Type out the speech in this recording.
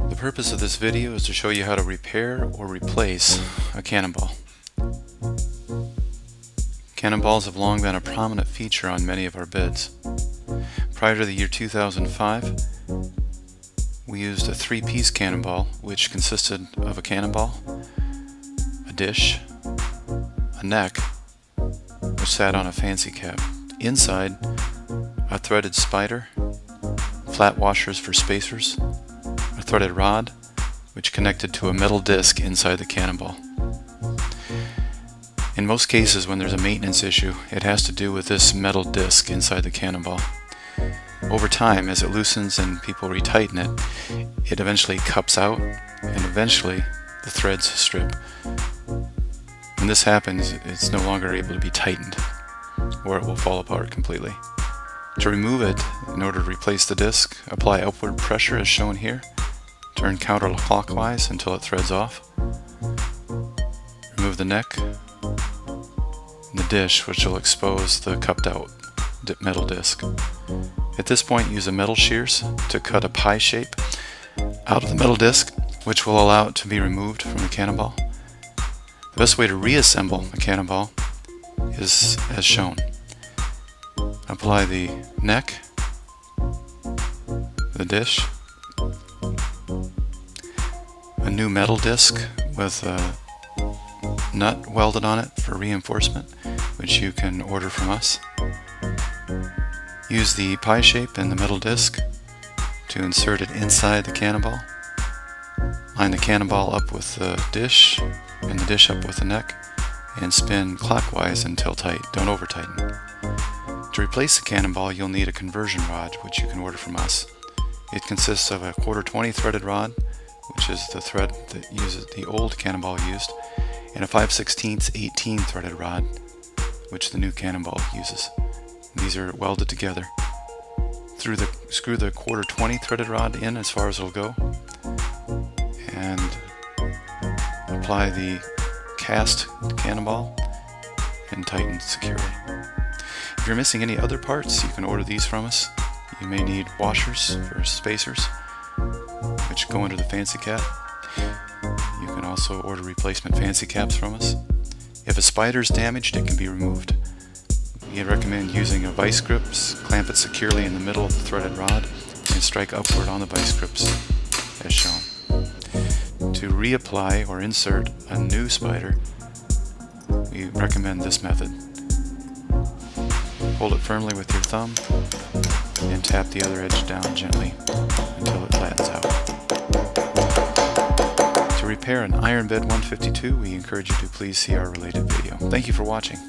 The purpose of this video is to show you how to repair or replace a cannonball. Cannonballs have long been a prominent feature on many of our bids. Prior to the year 2005, we used a three-piece cannonball, which consisted of a cannonball, a dish, a neck, which sat on a fancy cap. Inside, a threaded spider, flat washers for spacers, a threaded rod, which connected to a metal disc inside the cannonball. In most cases, when there's a maintenance issue, it has to do with this metal disc inside the cannonball. Over time, as it loosens and people retighten it, it eventually cups out, and eventually the threads strip. When this happens, it's no longer able to be tightened, or it will fall apart completely. To remove it, in order to replace the disc, apply upward pressure as shown here. Turn counterclockwise until it threads off. Remove the neck and the dish, which will expose the cupped out metal disc. At this point, use a metal shears to cut a pie shape out of the metal disc, which will allow it to be removed from the cannonball. The best way to reassemble a cannonball is as shown. Apply the neck, the dish, a new metal disc with a nut welded on it for reinforcement, which you can order from us. Use the pie shape and the metal disc to insert it inside the cannonball. Line the cannonball up with the dish and the dish up with the neck, and spin clockwise until tight. Don't over tighten. To replace the cannonball, you'll need a conversion rod, which you can order from us. It consists of a 1/4-20 threaded rod, which is the thread that uses the old cannonball used, and a 5/16 18 threaded rod, which the new cannonball uses. These are welded together. Screw the 1/4-20 threaded rod in as far as it'll go, and apply the cast cannonball and tighten securely. If you're missing any other parts, you can order these from us. You may need washers for spacers, which go under the fancy cap. You can also order replacement fancy caps from us. If a spider is damaged, it can be removed. We recommend using a vice grip, clamp it securely in the middle of the threaded rod, and strike upward on the vice grips as shown. To reapply or insert a new spider, we recommend this method. Hold it firmly with your thumb and tap the other edge down gently until it flattens out. To repair an iron bed 152, we encourage you to please see our related video. Thank you for watching.